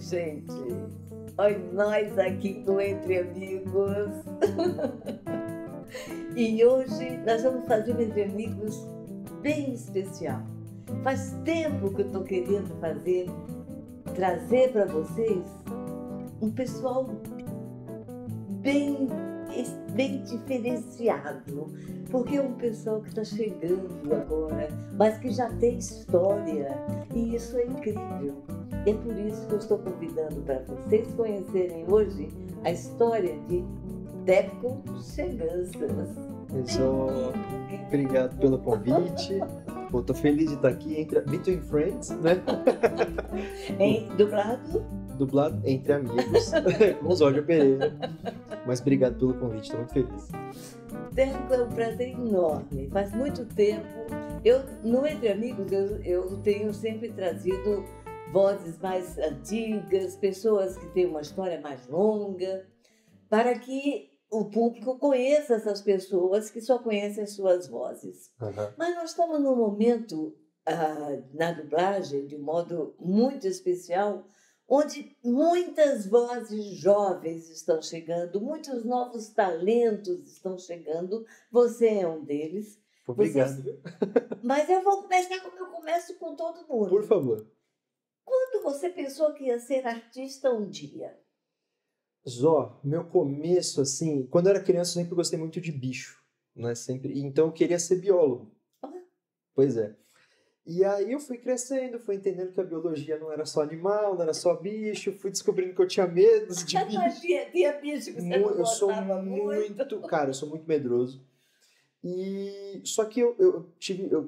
gente. Olha nós aqui no Entre Amigos. E hoje nós vamos fazer um Entre Amigos bem especial. Faz tempo que eu estou querendo trazer para vocês um pessoal bem, bem diferenciado, porque é um pessoal que está chegando agora, mas que já tem história, e isso é incrível. É por isso que eu estou convidando para vocês conhecerem hoje a história de Deco Cheganças. Obrigado pelo convite. Pô, tô feliz de estar aqui entre Between Friends, né? Dublado entre amigos, com Zódio Pereira. Mas obrigado pelo convite, tô muito feliz. Deco, é um prazer enorme. Faz muito tempo. No Entre Amigos, eu tenho sempre trazido vozes mais antigas, pessoas que têm uma história mais longa, para que o público conheça essas pessoas que só conhecem as suas vozes. Uhum. Mas nós estamos num momento, na dublagem, de um modo muito especial, onde muitas vozes jovens estão chegando, muitos novos talentos estão chegando. Você é um deles. Obrigado. Mas eu vou começar como eu começo com todo mundo. Por favor. Quando você pensou que ia ser artista um dia? Zó, meu começo, assim, quando eu era criança eu sempre gostei muito de bicho, né? Sempre, então eu queria ser biólogo. Pois é. E aí eu fui crescendo, fui entendendo que a biologia não era só animal, não era só bicho, fui descobrindo que eu tinha medo de bicho. Mas tinha bicho que você não gostava muito. Cara, eu sou muito medroso. E só que eu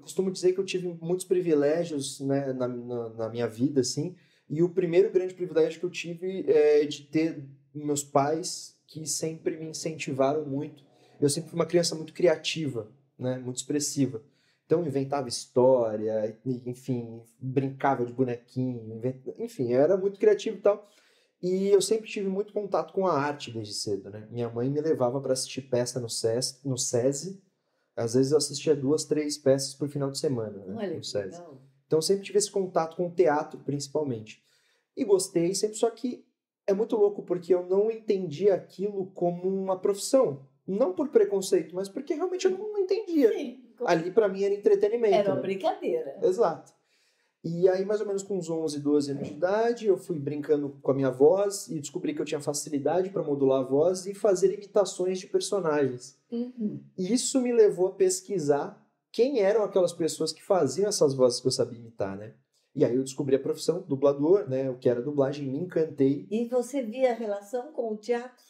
costumo dizer que eu tive muitos privilégios, né, na minha vida, assim, e o primeiro grande privilégio que eu tive é de ter meus pais que sempre me incentivaram muito. Eu sempre fui uma criança muito criativa, né, muito expressiva. Então, eu inventava história, enfim, brincava de bonequinho, enfim, eu era muito criativo e tal. E eu sempre tive muito contato com a arte desde cedo, né? Minha mãe me levava para assistir peça no SESI. Às vezes eu assistia 2, 3 peças por final de semana, né? Olha, no SESI. não. Então, eu sempre tive esse contato com o teatro, principalmente. E gostei sempre, só que é muito louco porque eu não entendia aquilo como uma profissão. Não por preconceito, mas porque realmente eu não entendia. Sim. Ali, pra mim, era entretenimento. Era uma né? brincadeira. Exato. E aí, mais ou menos com uns 11, 12 anos de idade, eu fui brincando com a minha voz e descobri que eu tinha facilidade para modular a voz e fazer imitações de personagens. Uhum. E isso me levou a pesquisar quem eram aquelas pessoas que faziam essas vozes que eu sabia imitar, né? E aí eu descobri a profissão, dublador, né? O que era dublagem, me encantei. E você via a relação com o teatro?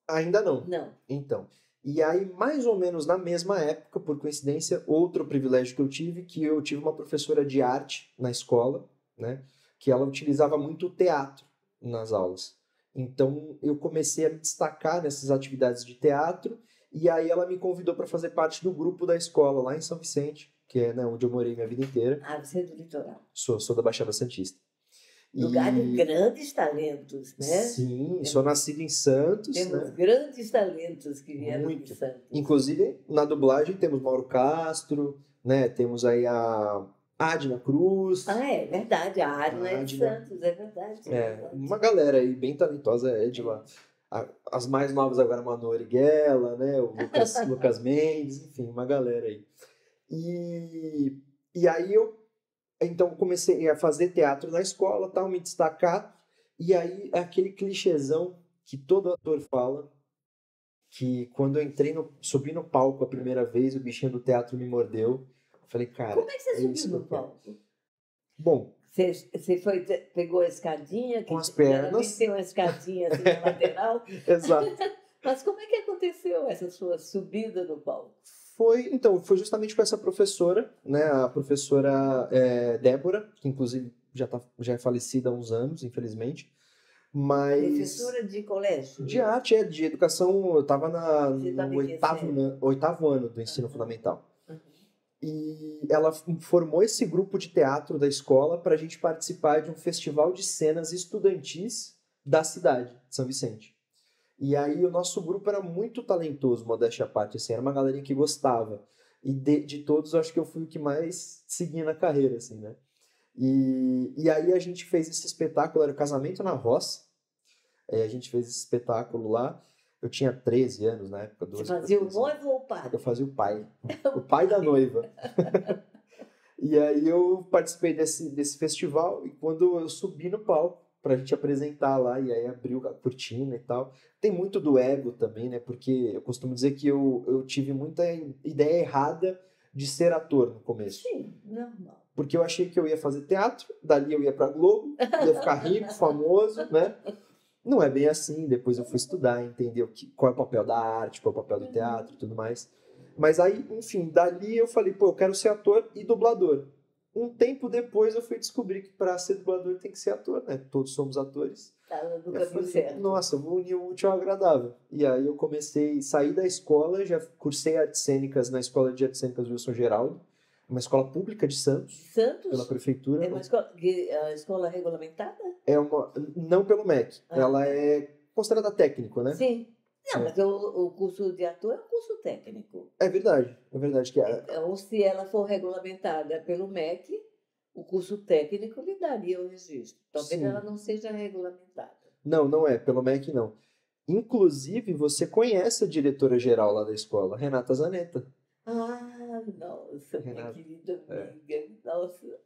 Ainda não. Não. Então, e aí mais ou menos na mesma época, por coincidência, outro privilégio que eu tive uma professora de arte na escola, né? Que ela utilizava muito o teatro nas aulas. Então eu comecei a me destacar nessas atividades de teatro e aí ela me convidou para fazer parte do grupo da escola lá em São Vicente, que é, né, onde eu morei minha vida inteira. Ah, você é do litoral. Sou da Baixada Santista. Lugar de grandes talentos, né? Sim, sou nascido em Santos. Temos né? grandes talentos que vieram Muito. de Santos. Inclusive, na dublagem temos Mauro Castro, né? Temos aí a Adna Cruz. Ah, é verdade. A Adna é de Adna. Santos, é verdade. É, uma galera aí bem talentosa é de lá. As mais novas agora, Manu Origuela, né? O Lucas Mendes, enfim, uma galera aí. E aí eu então comecei a fazer teatro na escola, tal, me destacar, e aí aquele clichêzão que todo ator fala, que quando eu subi no palco a primeira vez, o bichinho do teatro me mordeu. Eu falei, cara, Como é que você isso subiu que eu no quero. palco? Bom, Você pegou a escadinha? Com as geralmente pernas. tem uma escadinha assim na lateral. exato. Mas como é que aconteceu essa sua subida no palco? Foi justamente com essa professora, né, a professora Débora, que inclusive já é falecida há uns anos, infelizmente, mas... Professora de colégio? De arte, de educação, eu estava Você estava no em que série? oitavo ano do ensino fundamental. Uhum. E ela formou esse grupo de teatro da escola para a gente participar de um festival de cenas estudantis da cidade de São Vicente. E aí o nosso grupo era muito talentoso, modéstia à parte, assim, era uma galerinha que gostava. E de todos, eu acho que eu fui o que mais segui na carreira, assim, né? E aí a gente fez esse espetáculo, era o Casamento na Roça. A gente fez esse espetáculo lá. Eu tinha 13 anos na época. Você fazia o noivo ou o padre? Eu fazia o pai da noiva. E aí eu participei desse festival e quando eu subi no palco pra gente apresentar lá, e aí abriu a cortina e tal. Tem muito do ego também, né? Porque eu costumo dizer que eu tive muita ideia errada de ser ator no começo. Sim, normal. Porque eu achei que eu ia fazer teatro, dali eu ia pra Globo, ia ficar rico, famoso, né? Não é bem assim, depois eu fui estudar, entender qual é o papel da arte, qual é o papel do teatro e tudo mais. Mas aí, enfim, dali eu falei, pô, eu quero ser ator e dublador. Um tempo depois eu fui descobrir que para ser dublador tem que ser ator, né? Todos somos atores. Tá no Eu caminho falei, certo. nossa, eu vou unir o útil ao agradável. E aí eu comecei, saí da escola, já cursei artes cênicas na Escola de Artes Cênicas Wilson Geraldo, uma escola pública de Santos, Santos? pela prefeitura. É uma escola regulamentada? Não pelo MEC, ela é considerada técnico, né? Sim. Não, mas o curso de ator é um curso técnico. É verdade que Então, se ela for regulamentada pelo MEC, o curso técnico lhe daria o registro. Talvez Sim. ela não seja regulamentada. Não é, pelo MEC não. Inclusive, você conhece a diretora-geral lá da escola, Renata Zanetta. Ah, nossa, minha Renata. querida amiga. Nossa, eu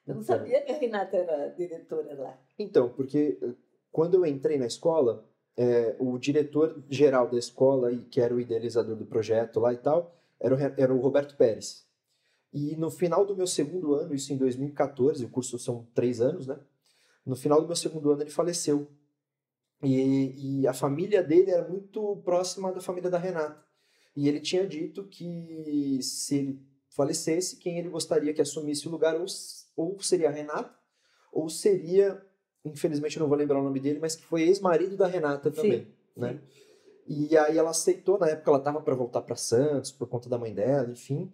não Então. sabia que a Renata era diretora lá. Então, porque quando eu entrei na escola, o diretor-geral da escola, que era o idealizador do projeto lá e tal, era o Roberto Pérez. E no final do meu segundo ano, isso em 2014, o curso são 3 anos, né? No final do meu segundo ano ele faleceu. E a família dele era muito próxima da família da Renata. E ele tinha dito que se ele falecesse, quem ele gostaria que assumisse o lugar ou seria a Renata, ou seria, infelizmente eu não vou lembrar o nome dele, mas que foi ex-marido da Renata também, né? Sim. E aí ela aceitou, na época ela estava para voltar para Santos, por conta da mãe dela, enfim.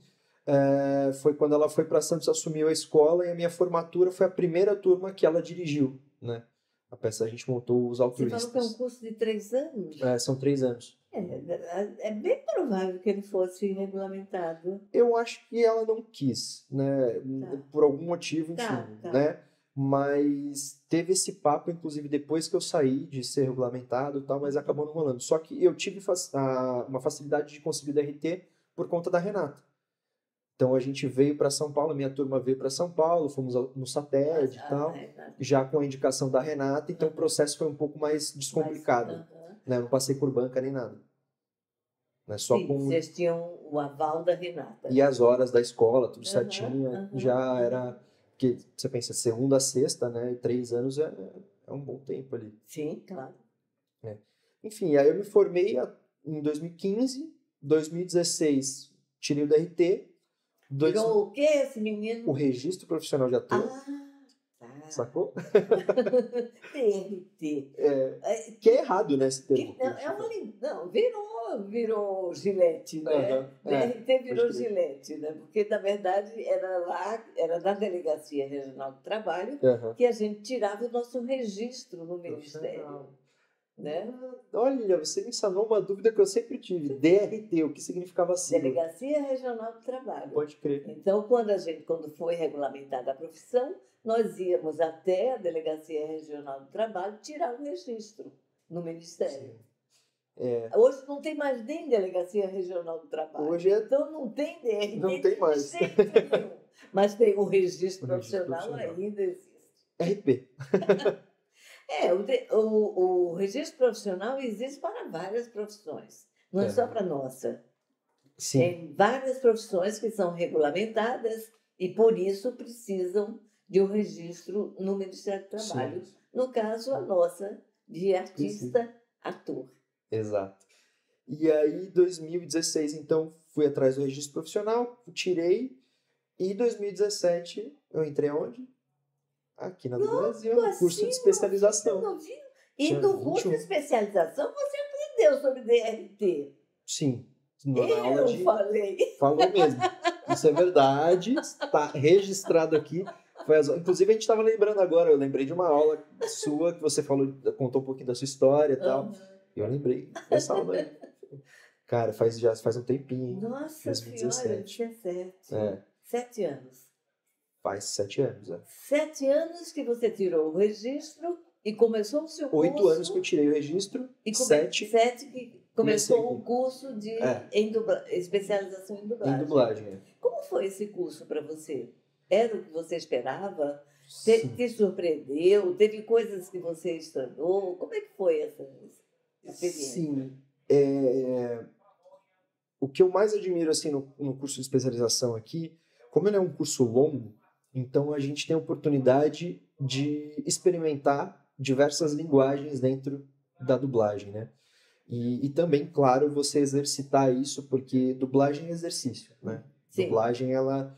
Foi quando ela foi para Santos, assumiu a escola, e a minha formatura foi a primeira turma que ela dirigiu, né? A peça a gente montou os Você altruístas. falou que é um curso de 3 anos? São 3 anos. É bem provável que ele fosse regulamentado. Eu acho que ela não quis, né? Tá. Por algum motivo, enfim, Tá. né? Mas teve esse papo, inclusive, depois que eu saí de ser regulamentado e tal, mas acabou não rolando. Só que eu tive uma facilidade de conseguir o DRT por conta da Renata. Então a gente veio para São Paulo, minha turma veio para São Paulo, fomos no satélite e tal, já com a indicação da Renata, então o processo foi um pouco mais descomplicado. Né? Eu não passei por banca nem nada. Né? Só Sim, vocês tinham o aval da Renata. E as horas da escola, tudo certinho, já era... Porque você pensa, segunda a sexta, né? E 3 anos é um bom tempo ali. Sim, claro. Enfim, aí eu me formei em 2015, 2016 tirei o DRT. Virou o quê esse menino? O registro profissional de ator. Tá. Sacou? DRT. Que é errado, né, esse termo. Não, virou Gillette, né? DRT virou Gillette, né? Porque, na verdade, era da Delegacia Regional do Trabalho que a gente tirava o nosso registro no Ministério. Né? Olha, você me sanou uma dúvida que eu sempre tive. DRT, o que significava assim? Delegacia Regional do Trabalho. Pode crer. Então, quando foi regulamentada a profissão, nós íamos até a Delegacia Regional do Trabalho tirar o registro no Ministério. Hoje não tem mais nem Delegacia Regional do Trabalho. Então não tem DRT. Não tem mais. Mas tem o registro profissional ainda existe. RP. O registro profissional existe para várias profissões, não é só para a nossa. Sim. Tem várias profissões que são regulamentadas e, por isso, precisam de um registro no Ministério do Trabalho. Sim. No caso, a nossa, de artista-ator. Exato. E aí, 2016, então, fui atrás do registro profissional, tirei, e em 2017 eu entrei aonde? Aqui na do Brasil, no curso de especialização. E no curso de especialização você aprendeu sobre DRT? Sim. Falei. Falou mesmo. Isso é verdade, está registrado aqui. Inclusive, a gente estava lembrando agora, eu lembrei de uma aula sua que você contou um pouquinho da sua história e tal. E eu lembrei dessa aula aí. Cara, já faz um tempinho. Nossa 2017. Senhora, 17. 7 anos. Faz 7 anos, 7 anos que você tirou o registro e começou o seu curso. 8 anos que eu tirei o registro, e 7 que começou o curso de especialização em dublagem. Em dublagem, Como foi esse curso para você? Era o que você esperava? Te surpreendeu? Teve coisas que você estranhou? Como é que foi essa experiência? Sim. O que eu mais admiro assim, no curso de especialização aqui, como ele é um curso longo, então a gente tem a oportunidade de experimentar diversas linguagens dentro da dublagem, né? E também, claro, você exercitar isso, porque dublagem é exercício, né? Sim. Dublagem, ela,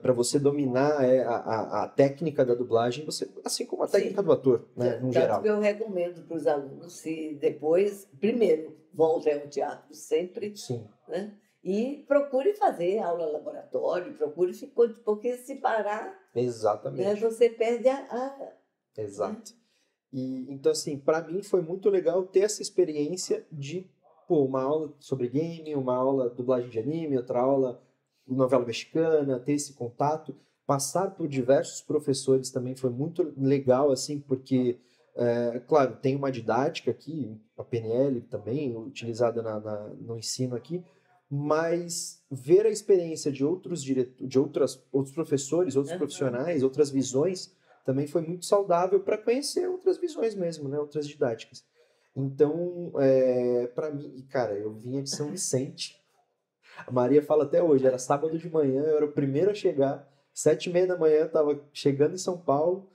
para você dominar a técnica da dublagem, você, assim como a técnica do ator, né, no geral. Eu recomendo para os alunos, se depois, primeiro, voltem ao teatro sempre, sim, né? E procure fazer aula laboratório, porque se parar, exatamente, né, você perde Exato. E, então, assim, para mim foi muito legal ter essa experiência de, uma aula sobre game, uma aula dublagem de anime, outra aula novela mexicana, ter esse contato. Passar por diversos professores também foi muito legal, assim, porque, claro, tem uma didática aqui, a PNL também, utilizada no ensino aqui, mas ver a experiência de outros professores, outros profissionais, outras visões, também foi muito saudável para conhecer outras visões mesmo, né? Outras didáticas. Então, para mim, cara, eu vinha de São Vicente. A Maria fala até hoje, era sábado de manhã, eu era o primeiro a chegar, 7h30 da manhã, eu estava chegando em São Paulo.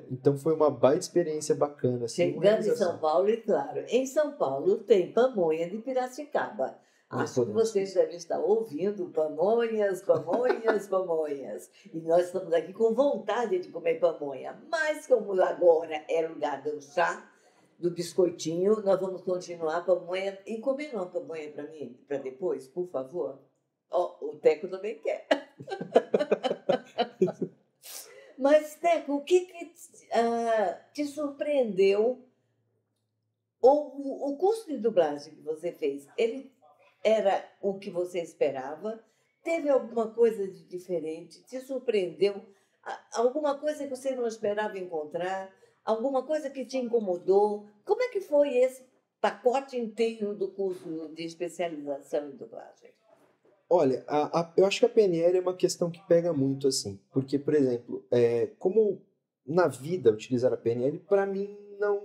Então foi uma baita experiência bacana. Assim, chegando em São Paulo, e claro, em São Paulo tem pamonha de Piracicaba. Acho que vocês devem estar ouvindo pamonhas, pamonhas, pamonhas. E nós estamos aqui com vontade de comer pamonha. Mas como agora é lugar do chá, do biscoitinho, nós vamos continuar a pamonha. Encomenda uma pamonha para mim, para depois, por favor. O Teco também quer. Mas, Teco, o que te surpreendeu? O curso de dublagem que você fez, ele era o que você esperava? Teve alguma coisa de diferente? Te surpreendeu? Alguma coisa que você não esperava encontrar? Alguma coisa que te incomodou? Como é que foi esse pacote inteiro do curso de especialização em dublagem? Olha, eu acho que a PNL é uma questão que pega muito, assim. Porque, por exemplo, como na vida utilizar a PNL, para mim, não,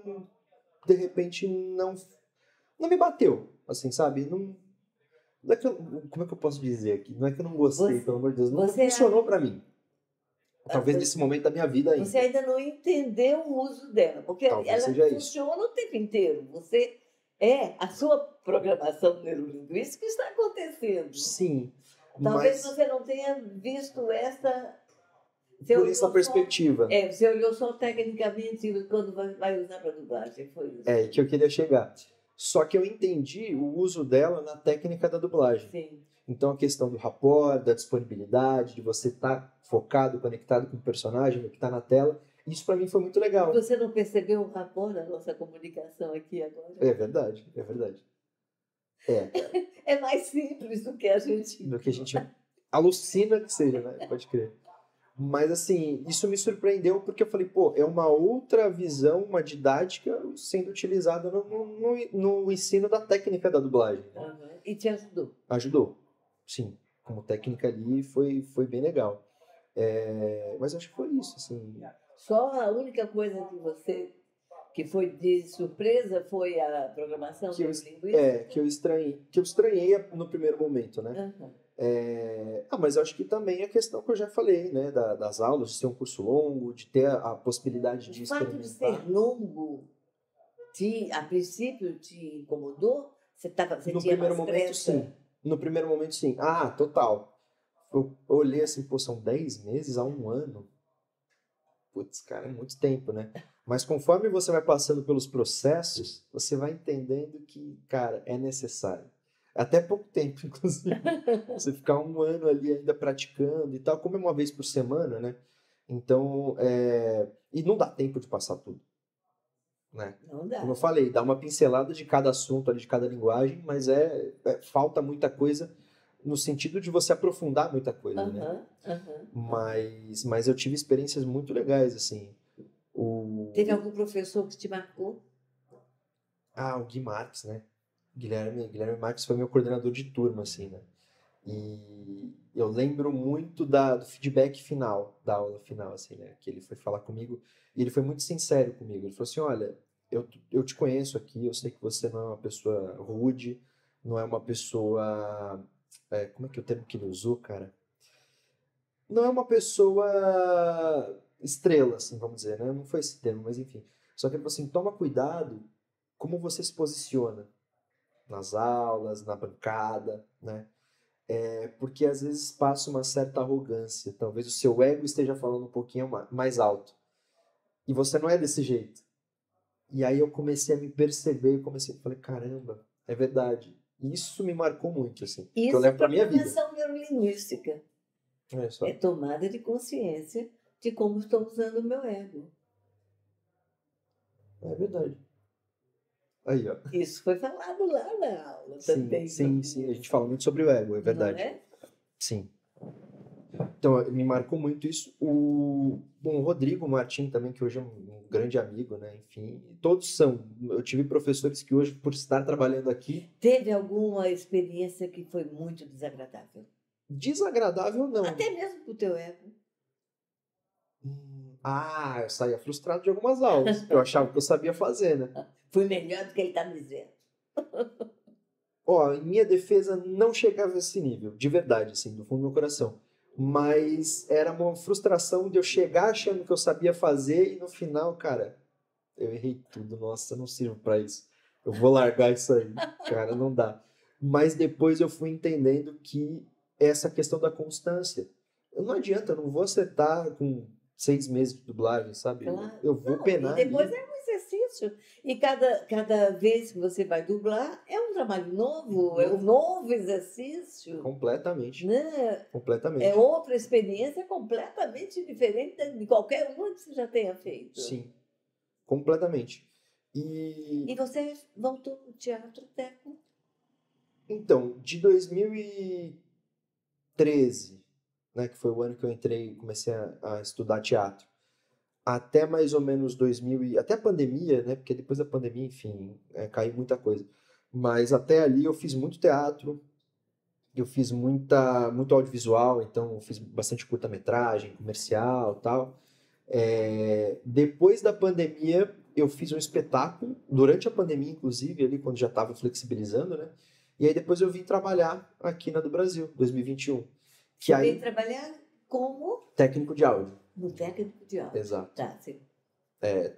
de repente, não me bateu, assim, sabe? Não é que como é que eu posso dizer aqui? Não é que eu não gostei, pelo amor de Deus. Não funcionou para mim. Talvez nesse momento da minha vida ainda. Você ainda não entendeu o uso dela, porque ela funciona o tempo inteiro. A sua programação neurolinguística está acontecendo. Sim. Talvez você não tenha visto essa... Por essa perspectiva. Você olhou só tecnicamente quando vai usar para dublagem, foi isso? Que eu queria chegar. Só que eu entendi o uso dela na técnica da dublagem. Sim. Então a questão do rapport, da disponibilidade, de você estar focado, conectado com o personagem, o que está na tela, isso para mim foi muito legal. Você não percebeu o rapport na nossa comunicação aqui agora? É verdade, é verdade. É mais simples do que a gente alucina que seja, né? Pode crer. Mas, assim, isso me surpreendeu porque eu falei, é uma outra visão, uma didática sendo utilizada no ensino da técnica da dublagem. E te ajudou? Ajudou, sim. Como técnica ali foi bem legal. Mas acho que foi isso, assim. Só a única coisa que foi de surpresa foi a programação neurolinguística? Que eu estranhei no primeiro momento, né? Mas eu acho que também é a questão que eu já falei, né? Das aulas, de ser um curso longo, de ter a possibilidade de experimentar. O fato de ser longo, a princípio, te incomodou? Você tinha mais pressa? No primeiro momento, sim. Total. Eu olhei assim, são 10 meses a 1 ano. Putz, cara, é muito tempo, né? Mas conforme você vai passando pelos processos, você vai entendendo que, cara, é necessário. Até pouco tempo, inclusive. Você ficar 1 ano ali ainda praticando e tal, como é uma vez por semana, né? Então, e não dá tempo de passar tudo, né? Não dá. Como eu falei, dá uma pincelada de cada assunto ali, de cada linguagem, mas falta muita coisa no sentido de você aprofundar muita coisa, né? Mas eu tive experiências muito legais, assim. Teve algum professor que te marcou? O Gui Marques, né? Guilherme Marques foi meu coordenador de turma, assim, né? E eu lembro muito do feedback final, da aula final, assim, né? Que ele foi falar comigo e ele foi muito sincero comigo. Ele falou assim, olha, eu te conheço aqui, eu sei que você não é uma pessoa rude, não é uma pessoa... como é que é o termo que ele usou, cara? Não é uma pessoa estrela, assim, vamos dizer, né? Não foi esse termo, mas enfim. Só que ele falou assim, toma cuidado como você se posiciona nas aulas, na bancada, né? Porque às vezes passa uma certa arrogância. Talvez o seu ego esteja falando um pouquinho mais alto. E você não é desse jeito. E aí eu comecei a me perceber, falei, caramba, é verdade. E isso me marcou muito, assim. Que eu Isso é levo pra minha vida. programação neurolinguística. É só. É tomada de consciência de como estou usando o meu ego. É verdade. Aí, ó. Isso foi falado lá na aula também. Sim. A gente fala muito sobre o ego, é verdade. Não é? Sim. Então, me marcou muito isso. O Rodrigo Martim também, que hoje é um grande amigo, né? Enfim, todos são. Eu tive professores que hoje, por estar trabalhando aqui... Teve alguma experiência que foi muito desagradável? Desagradável, não. Até mesmo pro teu ego. Eu saía frustrado de algumas aulas. Eu achava que eu sabia fazer, né? Foi melhor do que ele está dizendo. Em minha defesa não chegava a esse nível, de verdade, assim, do fundo do meu coração. Mas era uma frustração de eu chegar achando que eu sabia fazer e no final, cara, eu errei tudo. Nossa, eu não sirvo pra isso. Eu vou largar isso aí. Cara, não dá. Mas depois eu fui entendendo que essa questão da constância. Não adianta, eu não vou acertar com 6 meses de dublagem, sabe? Claro. Eu vou penar e depois ali. é um exercício. E cada vez que você vai dublar, é um trabalho novo, é um novo exercício. Completamente. Né? Completamente. É outra experiência completamente diferente de qualquer uma que você já tenha feito. Sim, completamente. E você voltou para o teatro, Teco? Então, de 2013, né, que foi o ano que eu entrei e comecei a estudar teatro, até mais ou menos até a pandemia, né, porque depois da pandemia, enfim, caiu muita coisa. Mas até ali eu fiz muito teatro, eu fiz muito audiovisual, então eu fiz bastante curta-metragem, comercial e tal. Depois da pandemia, eu fiz um espetáculo, durante a pandemia, inclusive, ali quando já estava flexibilizando, né? E aí depois eu vim trabalhar aqui na do Brasil, 2021. Você veio trabalhar como? Técnico de áudio. No técnico de áudio. Exato. Tá, sim.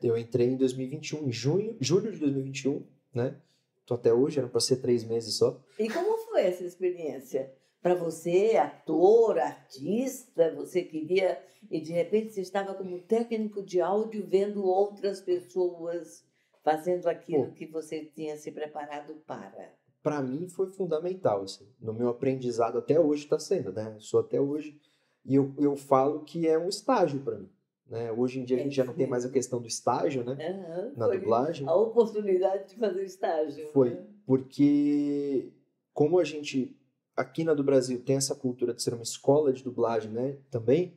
Eu entrei em 2021, em julho de 2021, né? Tô até hoje, era para ser 3 meses só. E como foi essa experiência? Para você, ator, artista, você queria... E de repente você estava como técnico de áudio vendo outras pessoas fazendo aquilo que você tinha se preparado para. Para mim foi fundamental, assim. No meu aprendizado até hoje está sendo, né? Sou até hoje... E eu falo que é um estágio para mim. Né? Hoje em dia a gente já não tem mais a questão do estágio, né? Na dublagem. A oportunidade de fazer estágio. Foi, né? Porque como a gente aqui na do Brasil tem essa cultura de ser uma escola de dublagem, né? Também,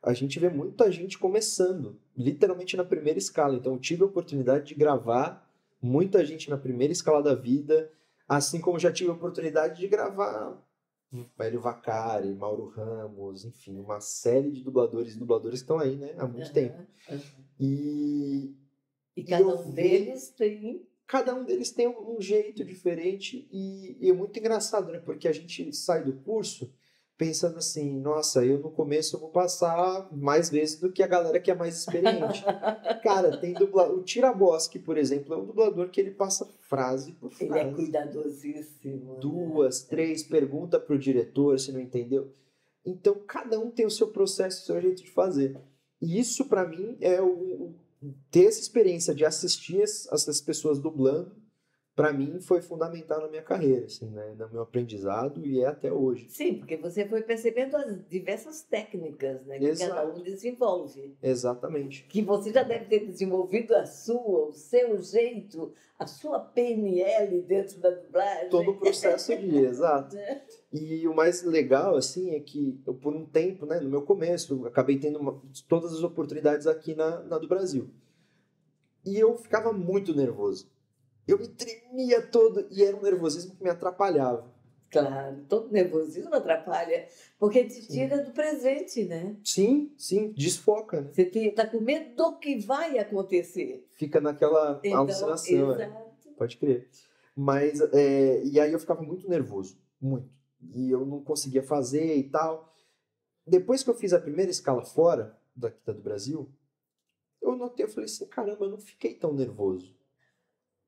a gente vê muita gente começando, literalmente na primeira escala. Então eu tive a oportunidade de gravar muita gente na primeira escala da vida, assim como já tive a oportunidade de gravar Hélio Vacari, Mauro Ramos, enfim, uma série de dubladores e dubladoras que estão aí, né, há muito tempo. E cada um deles tem... Cada um deles tem um jeito diferente e é muito engraçado, né, porque a gente sai do curso pensando assim, nossa, eu no começo eu vou passar mais vezes do que a galera que é mais experiente. Cara, tem dublador, o Tiraboschi, por exemplo, é um dublador que ele passa frase por frase. Ele é cuidadosíssimo. 2, 3, pergunta pro diretor se não entendeu. Então, cada um tem o seu processo, o seu jeito de fazer. E isso, para mim, é ter essa experiência de assistir essas pessoas dublando para mim foi fundamental na minha carreira, assim, né? No meu aprendizado e é até hoje. Sim, porque você foi percebendo as diversas técnicas, né, que cada um Exato, desenvolve. exatamente. Que você já deve ter desenvolvido a sua, o seu jeito, a sua PNL dentro da dublagem. Todo o processo de, exato. Né? E o mais legal, assim, é que eu, por um tempo, né, no meu começo, eu acabei tendo todas as oportunidades aqui na do Brasil. E eu ficava muito nervoso. Eu me tremia todo e era um nervosismo que me atrapalhava. Claro, todo nervosismo atrapalha, porque te Sim. tira do presente, né? Sim, sim, desfoca, né? Você tá com medo do que vai acontecer. Fica naquela Então, alucinação, exato. pode crer. Mas, e aí eu ficava muito nervoso, muito. E eu não conseguia fazer e tal. Depois que eu fiz a primeira escala fora daqui do Brasil, eu notei, eu falei assim, caramba, eu não fiquei tão nervoso.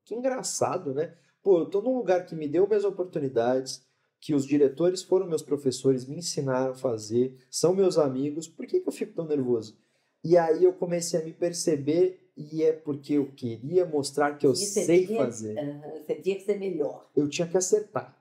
Que engraçado, né? Pô, eu tô num lugar que me deu minhas oportunidades, que os diretores foram meus professores, me ensinaram a fazer, são meus amigos, por que que eu fico tão nervoso? E aí eu comecei a me perceber, e é porque eu queria mostrar que eu sei fazer. Você tinha que ser melhor. Eu tinha que acertar.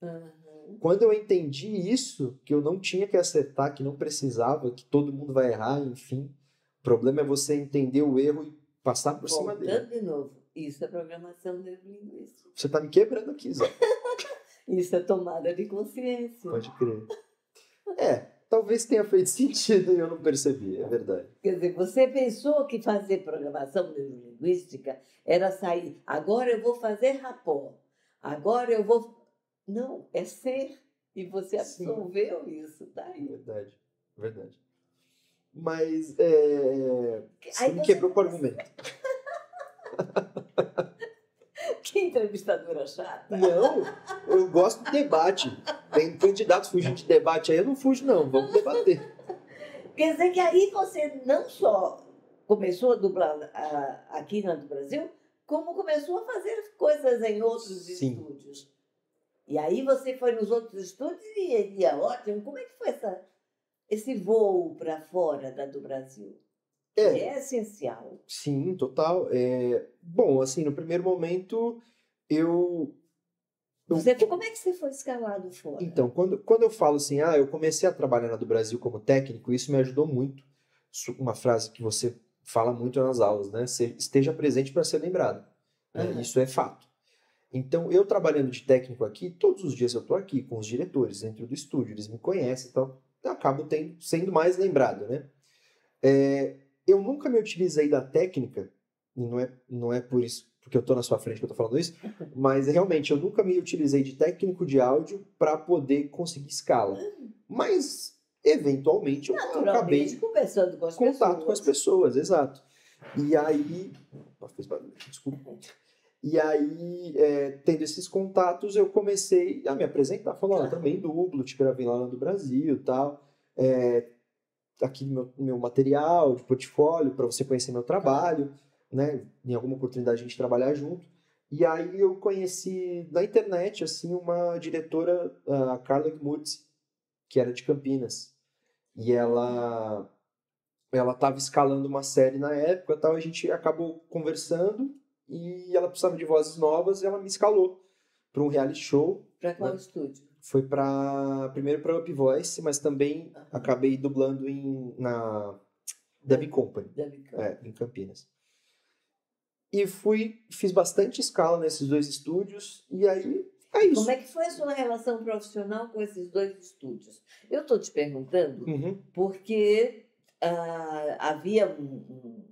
Uhum. Quando eu entendi isso, que eu não tinha que acertar, que não precisava, que todo mundo vai errar, enfim. O problema é você entender o erro e passar por cima dele. Voltando de novo, isso é programação neurolinguística. Você tá me quebrando aqui, Zé. Isso é tomada de consciência. Pode crer. Talvez tenha feito sentido e eu não percebi, é verdade. Quer dizer, você pensou que fazer programação neurolinguística era sair, agora eu vou fazer rapó, agora eu vou... Não, é ser. E você absorveu isso, tá aí. Verdade, verdade. Mas, você Aí me você quebrou com o argumento. Que entrevistadora chata. Não, eu gosto de debate. Tem candidatos fugindo de debate aí, eu não fujo não, vamos debater. Quer dizer que aí você não só começou a dublar aqui no Brasil, como começou a fazer coisas em outros Sim. estúdios. E aí você foi nos outros estúdios e é ótimo. Como é que foi esse voo para fora do Brasil? É essencial. Sim, total. Bom, assim, no primeiro momento, Como é que você foi escalado fora? Então, quando eu falo assim, eu comecei a trabalhar na do Brasil como técnico, isso me ajudou muito. Uma frase que você fala muito nas aulas, né? Esteja presente para ser lembrado. Uhum. Isso é fato. Então, eu trabalhando de técnico aqui, todos os dias eu estou aqui com os diretores dentro do estúdio, eles me conhecem, então eu acabo sendo mais lembrado, né? Eu nunca me utilizei da técnica, e não é por isso, porque eu estou na sua frente que eu estou falando isso, mas realmente eu nunca me utilizei de técnico de áudio para poder conseguir escala. Mas, eventualmente, eu acabei conversando com as contato com as pessoas, exato. E aí... Fez barulho, desculpa. E aí, tendo esses contatos, eu comecei a me apresentar, falando, também dublo, te gravei lá no Brasil e tal. Aqui meu material de portfólio para você conhecer meu trabalho, né? Em alguma oportunidade a gente trabalhar junto. E aí eu conheci na internet assim uma diretora, a Carla Gmutz, que era de Campinas. E ela estava escalando uma série na época, tal, a gente acabou conversando e ela precisava de vozes novas e ela me escalou para um reality show. Para qual estúdio? Foi primeiro para Up Voice, mas também acabei dublando na Dub Company, em Campinas. E fiz bastante escala nesses dois estúdios, e aí é isso. Como é que foi a sua relação profissional com esses dois estúdios? Eu estou te perguntando porque havia um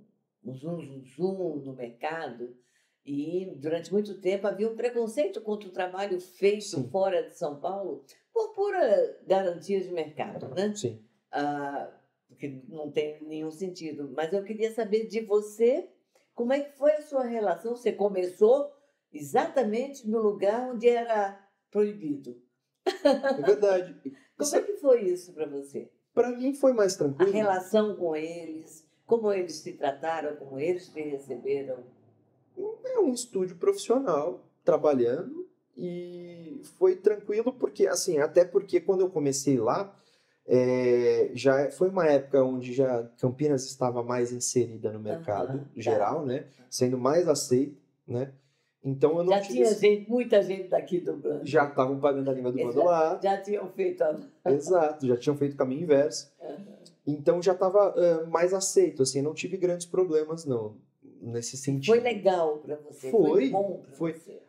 zoom no mercado e durante muito tempo havia um preconceito contra o trabalho feito fora de São Paulo por pura garantia de mercado, né? Sim. Porque não tem nenhum sentido. Mas eu queria saber de você, como é que foi a sua relação? Você começou exatamente no lugar onde era proibido. É verdade. Como é que foi isso para você? Para mim foi mais tranquilo. A relação com eles, como eles te trataram, como eles te receberam? É um estúdio profissional, trabalhando, e foi tranquilo porque, assim, até porque quando eu comecei lá, já foi uma época onde já Campinas estava mais inserida no mercado geral, né? Sendo mais aceita, né? Então eu não Já tive tinha gente, muita gente daqui dublando. já estavam pagando a língua do Eles bando lá. já tinham feito a... Exato, já tinham feito o caminho inverso. Então já estava mais aceito, assim, não tive grandes problemas, não, nesse sentido. Foi legal para você? Foi bom para foi. você?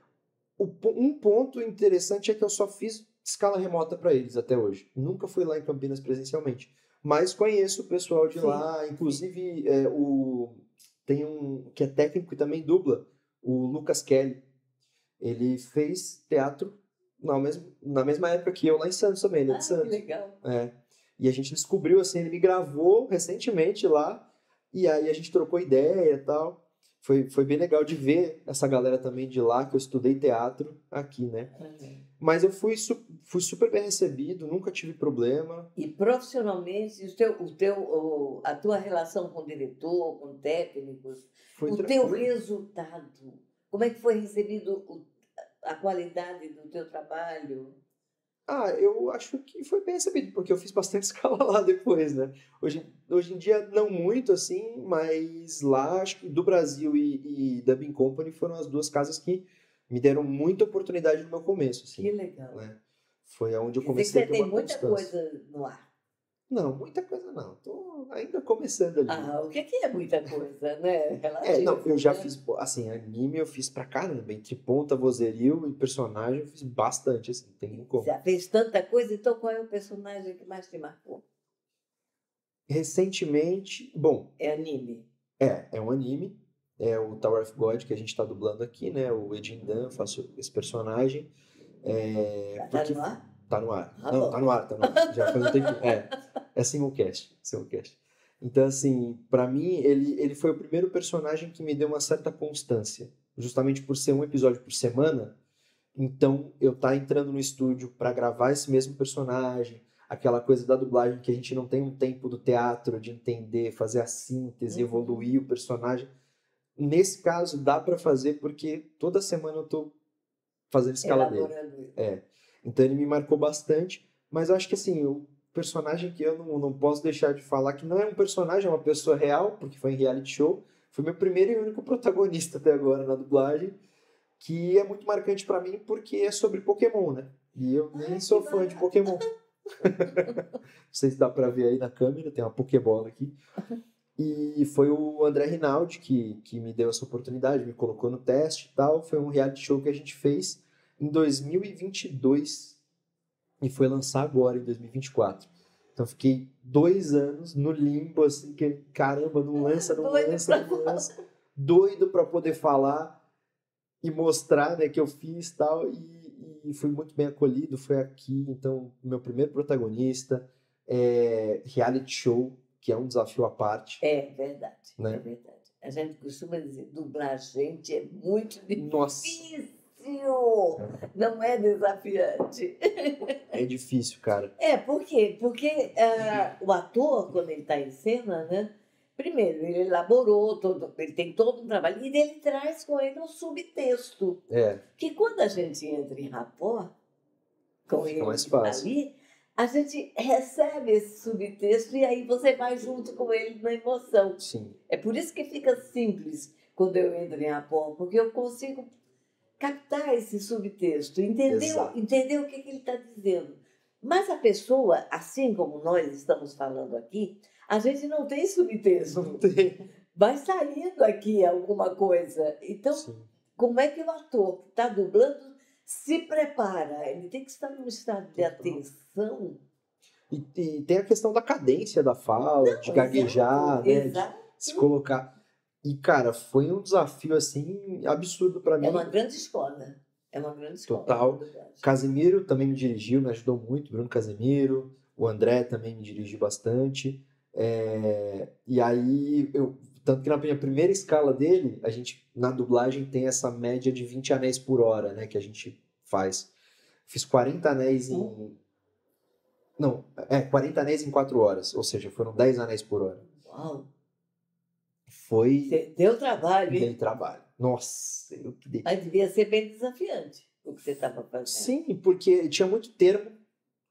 Um ponto interessante é que eu só fiz escala remota para eles até hoje. Nunca fui lá em Campinas presencialmente. Mas conheço o pessoal de Sim, lá, inclusive tem um que é técnico e também dubla, o Lucas Kelly. Ele fez teatro na mesma época que eu, lá em Santos também, ele é de Que Santos. legal. E a gente descobriu, assim, ele me gravou recentemente lá, e aí a gente trocou ideia e tal. Foi bem legal de ver essa galera também de lá, que eu estudei teatro aqui, né? Mas eu fui super bem recebido, nunca tive problema. E profissionalmente, a tua relação com o diretor, com técnicos, Foi o teu tranquilo. resultado, como é que foi recebido a qualidade do teu trabalho? Eu acho que foi bem recebido, porque eu fiz bastante escala lá depois, né? Hoje em dia, não muito, assim, mas lá, acho que do Brasil e Dubbing Company foram as duas casas que me deram muita oportunidade no meu começo, assim. Que legal. Né? Foi onde eu Quer dizer comecei que a ter você tem uma muita constância. coisa no ar. Não, muita coisa não. Tô ainda começando ali. O que é muita coisa, né? Relativo, Não, eu já né? fiz, assim, anime eu fiz pra caramba. Entre ponta, vozerio e personagem eu fiz bastante, assim, tem como. Já fez tanta coisa, então qual é o personagem que mais te marcou? Recentemente, bom, É anime. é um anime, é o Tower of God que a gente tá dublando aqui, né? O Edin Dan, eu faço esse personagem. Tá no ar? Tá no ar. Ah, Não, bom. tá no ar. Já faz um tempo. É simulcast. Então, assim, pra mim, ele foi o primeiro personagem que me deu uma certa constância. Justamente por ser um episódio por semana, então eu tá entrando no estúdio pra gravar esse mesmo personagem, aquela coisa da dublagem que a gente não tem um tempo do teatro de entender, fazer a síntese, evoluir o personagem. Nesse caso, dá pra fazer porque toda semana eu tô fazendo escala dele. Então ele me marcou bastante, mas eu acho que assim, o personagem que eu não posso deixar de falar, que não é um personagem, é uma pessoa real, porque foi em reality show, foi meu primeiro e único protagonista até agora na dublagem, que é muito marcante pra mim porque é sobre Pokémon, né? E eu nem sou fã de Pokémon. Não sei se dá pra ver aí na câmera, tem uma Pokébola aqui. E foi o André Rinaldi que me deu essa oportunidade, me colocou no teste e tal. Foi um reality show que a gente fez em 2022 e foi lançar agora, em 2024. Então fiquei 2 anos no limbo, assim, que caramba, não lança. Doido pra poder falar e mostrar, né, que eu fiz tal. E fui muito bem acolhido, foi aqui. Então, meu primeiro protagonista, reality show, que é um desafio à parte. É verdade, né? É verdade. A gente costuma dizer, dublar gente é muito difícil. Nossa. Não é desafiante. É difícil, cara. Por quê? Porque o ator, quando ele está em cena, né? Primeiro, ele elaborou, ele tem todo um trabalho, e ele traz com ele um subtexto. Que quando a gente entra em rapport com ele ali, a gente recebe esse subtexto e aí você vai junto com ele na emoção. Sim. É por isso que fica simples quando eu entro em rapport, porque eu consigo captar esse subtexto, entender o que ele está dizendo. Mas a pessoa, assim como nós estamos falando aqui, a gente não tem subtexto. Não tem. Vai saindo aqui alguma coisa. Então, como é que o ator que está dublando se prepara? Ele tem que estar num estado de atenção. E tem a questão da cadência da fala, de gaguejar, né? De se colocar. E, cara, foi um desafio, assim, absurdo para mim. É uma grande escola. Total. Casemiro também me dirigiu, me ajudou muito, Bruno Casemiro. O André também me dirigiu bastante. E aí, tanto que na minha primeira escala dele, a gente, na dublagem, tem essa média de 20 anéis por hora, né? Que a gente faz. Fiz 40 anéis em... Não, 40 anéis em 4 horas. Ou seja, foram 10 anéis por hora. Uau! Foi... Deu trabalho, hein? Deu trabalho. Nossa, eu que dei. Mas devia ser bem desafiante o que você estava fazendo. Sim, porque tinha muito termo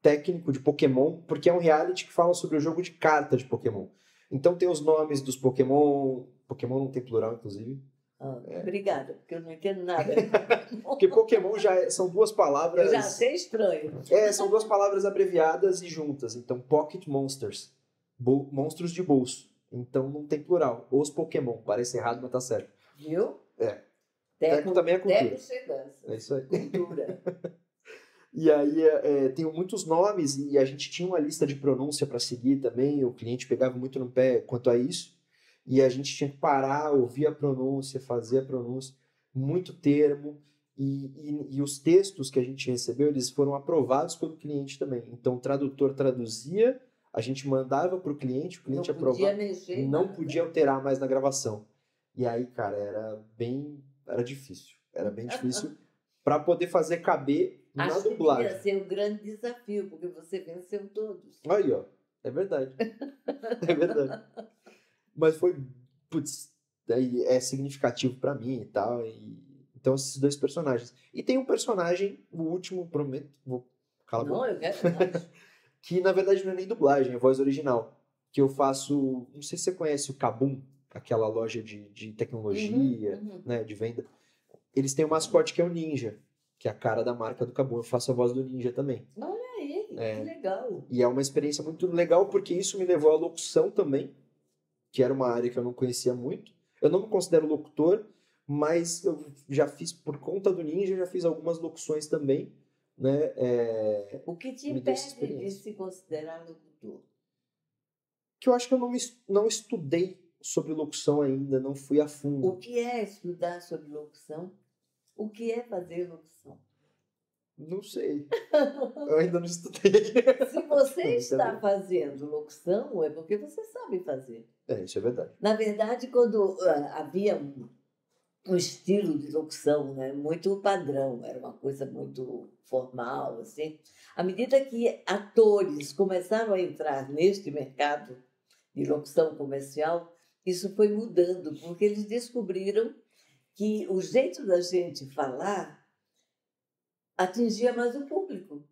técnico de Pokémon, porque é um reality que fala sobre o jogo de carta de Pokémon. Então tem os nomes dos Pokémon. Pokémon não tem plural, inclusive. Obrigada, porque eu não entendo nada. Porque Pokémon são duas palavras... Eu já achei estranho. São duas palavras abreviadas e juntas. Então, Pocket Monsters. Monstros de bolso. Então, não tem plural. Os Pokémon. Parece errado, mas tá certo. Viu? Teco também é cultura. Teco chegança. É isso aí. Cultura. E aí, tem muitos nomes e a gente tinha uma lista de pronúncia para seguir também. O cliente pegava muito no pé quanto a isso. E a gente tinha que parar, ouvir a pronúncia, fazer a pronúncia. Muito termo. E os textos que a gente recebeu, eles foram aprovados pelo cliente também. Então, o tradutor traduzia, a gente mandava para o cliente aprovava. Não podia mexer. Não podia alterar mais na gravação. E aí, cara, era difícil. Era bem difícil para poder fazer caber na dublagem. Acho que devia ser um grande desafio, porque você venceu todos. Aí, ó. É verdade. É verdade. Mas foi, é significativo para mim e tal. Então, esses dois personagens. E tem um personagem, o último, prometo, vou calar a boca. Não, eu quero mais. Que, na verdade, não é nem dublagem, é voz original. Que eu faço, não sei se você conhece o Kabum, aquela loja de tecnologia, né, de venda. Eles têm um mascote que é o Ninja, que é a cara da marca do Kabum. Eu faço a voz do Ninja também. Olha aí, que legal. E é uma experiência muito legal, porque isso me levou à locução também, que era uma área que eu não conhecia muito. Eu não me considero locutor, mas eu já fiz, por conta do Ninja, já fiz algumas locuções também, né? O que te impede de se considerar locutor? Que eu acho que eu não estudei sobre locução ainda, não fui a fundo. O que é estudar sobre locução? O que é fazer locução? Não sei. Eu ainda não estudei. Se você está fazendo locução, é porque você sabe fazer. Isso é verdade. Na verdade, quando havia um estilo de locução, né, muito padrão, era uma coisa muito formal, assim. À medida que atores começaram a entrar neste mercado de locução comercial, isso foi mudando, porque eles descobriram que o jeito da gente falar atingia mais o público.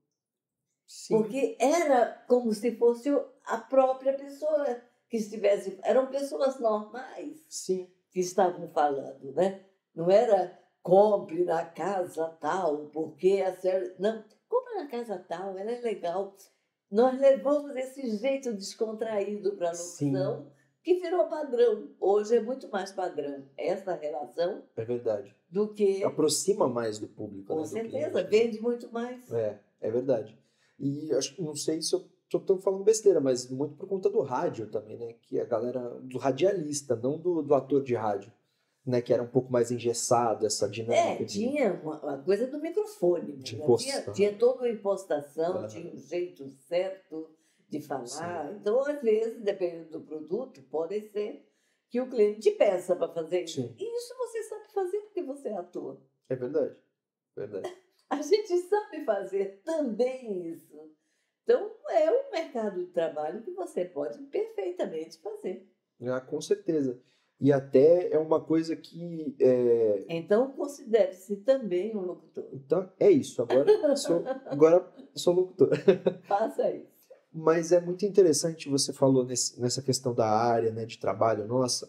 Sim. Porque era como se fosse a própria pessoa que estivesse... Eram pessoas normais. Sim. Que estavam falando, né? Não era compre na casa tal, porque a senhora... Não, compre na casa tal, ela é legal. Nós levamos esse jeito descontraído para a locução, sim, que virou padrão. Hoje é muito mais padrão essa relação. É verdade. Do que... Aproxima mais do público. Com né, certeza, vende muito mais. É verdade. E não sei se eu estou falando besteira, mas muito por conta do rádio também, né? Que a galera, do radialista, não do ator de rádio, né? Que era um pouco mais engessado, essa dinâmica. Tinha uma coisa do microfone. Né? Tinha toda uma impostação, tinha um jeito certo de falar. Sim. Então, às vezes, dependendo do produto, pode ser que o cliente te peça para fazer isso. Sim. E isso você sabe fazer porque você é ator. É verdade. Verdade. A gente sabe fazer também isso. Então, é um mercado de trabalho que você pode perfeitamente fazer. Com certeza. E até é uma coisa que... Então, considere-se também um locutor. Então, é isso. Agora sou locutor. Faça isso. Mas é muito interessante, você falou nessa questão da área, né, de trabalho nossa,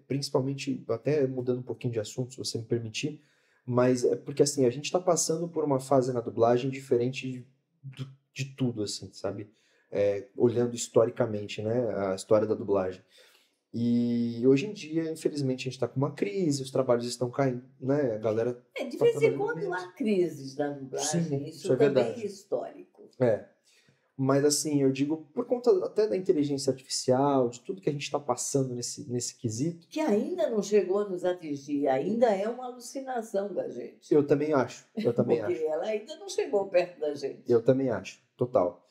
principalmente, até mudando um pouquinho de assunto, se você me permitir, mas é porque, assim, a gente está passando por uma fase na dublagem diferente de tudo, assim, sabe? Olhando historicamente, né, a história da dublagem. E hoje em dia, infelizmente, a gente está com uma crise, os trabalhos estão caindo, né, a galera... De vez em quando há crises na dublagem, sim, isso também verdade. É histórico. Mas, assim, eu digo, por conta até da inteligência artificial, de tudo que a gente está passando nesse quesito... Que ainda não chegou a nos atingir, ainda é uma alucinação da gente. Eu também acho, Porque ela ainda não chegou perto da gente. Eu também acho, total.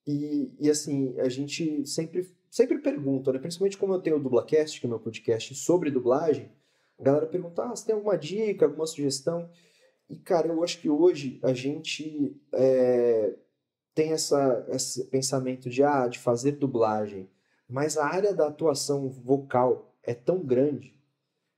E assim, a gente sempre pergunta, né? Principalmente como eu tenho o Dublacast, que é o meu podcast sobre dublagem, a galera pergunta, você tem alguma dica, alguma sugestão? E, cara, eu acho que hoje a gente tem esse pensamento de fazer dublagem, mas a área da atuação vocal é tão grande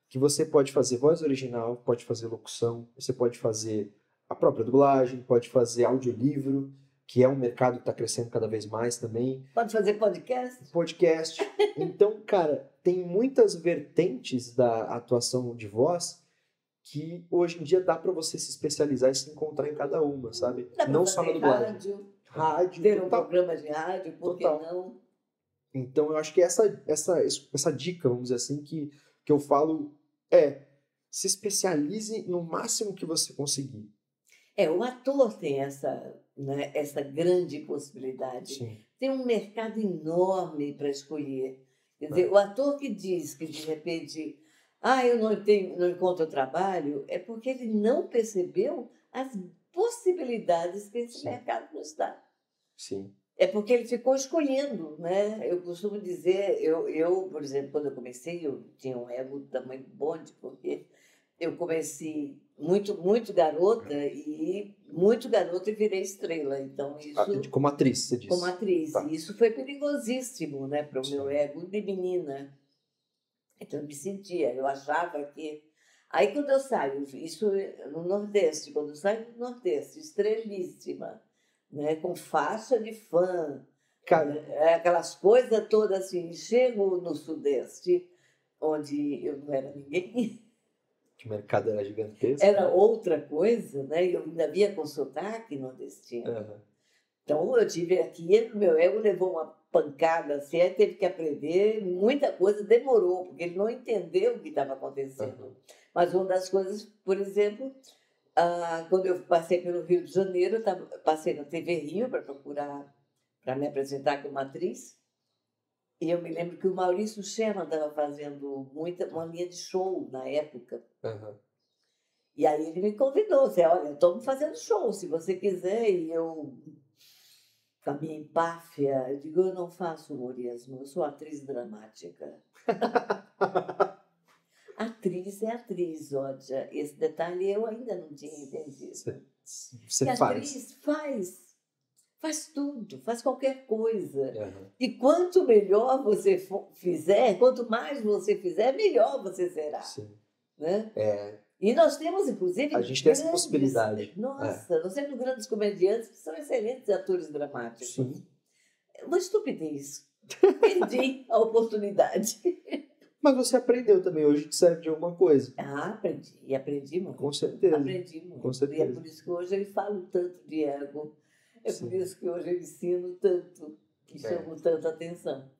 que você pode fazer voz original, pode fazer locução, você pode fazer a própria dublagem, pode fazer audiolivro, que é um mercado que está crescendo cada vez mais também. Pode fazer podcast? Podcast. Então, cara, tem muitas vertentes da atuação de voz que hoje em dia dá para você se especializar e se encontrar em cada uma, sabe? Dá pra Não só na fazer dublagem. Rádio, ter um total. programa de rádio, por que Total. não? Então, eu acho que essa dica, vamos dizer assim, que eu falo é: se especialize no máximo que você conseguir. O ator tem essa, né, essa grande possibilidade. Sim. Tem um mercado enorme para escolher. Quer dizer, o ator que diz que, de repente, eu não encontro trabalho, é porque ele não percebeu as possibilidades que esse Sim. mercado nos dá. Sim. É porque ele ficou escolhendo, né? Eu costumo dizer, eu, por exemplo, quando eu comecei, eu tinha um ego do tamanho do bonde, porque eu comecei muito garota e virei estrela. Então, isso, Como atriz, você disse. como atriz, Tá. isso foi perigosíssimo, né, para o meu Sim. ego de menina. Então, eu me sentia, eu achava que... Aí, quando eu saio, isso no Nordeste, quando eu saio do Nordeste, estrelíssima, né, com faixa de fã, Cara, aquelas coisas todas assim, chego no Sudeste, onde eu não era ninguém, que o mercado era gigantesco. era outra coisa, né? Eu ainda via com sotaque nordestino. Aham. Então, eu tive aqui, meu ego levou uma pancada assim, aí teve que aprender, muita coisa demorou, porque ele não entendeu o que estava acontecendo. Aham. Mas uma das coisas, por exemplo, quando eu passei pelo Rio de Janeiro, passei na TV Rio para me apresentar como atriz, e eu me lembro que o Maurício Sherman estava fazendo uma linha de show na época. Aham. E aí ele me convidou, disse, olha, estamos fazendo show, se você quiser. E eu, com a minha empáfia, eu digo, eu não faço humorismo, eu sou atriz dramática. Atriz é atriz, Ódia. Esse detalhe eu ainda não tinha entendido. Você E a faz. atriz faz tudo, faz qualquer coisa. Aham. E quanto melhor você fizer, quanto mais você fizer, melhor você será. Sim. Né? É, E nós temos, inclusive, a gente tem essa possibilidade. Nossa, nós temos grandes comediantes que são excelentes atores dramáticos. Sim. É uma estupidez. Perdi a oportunidade. Mas você aprendeu também, hoje te serve de alguma coisa. Aprendi. E aprendi muito. Com certeza. Aprendi muito. Com certeza. E é por isso que hoje eu falo tanto de ego. É Sim. por isso que hoje eu ensino tanto. E chamo tanta atenção.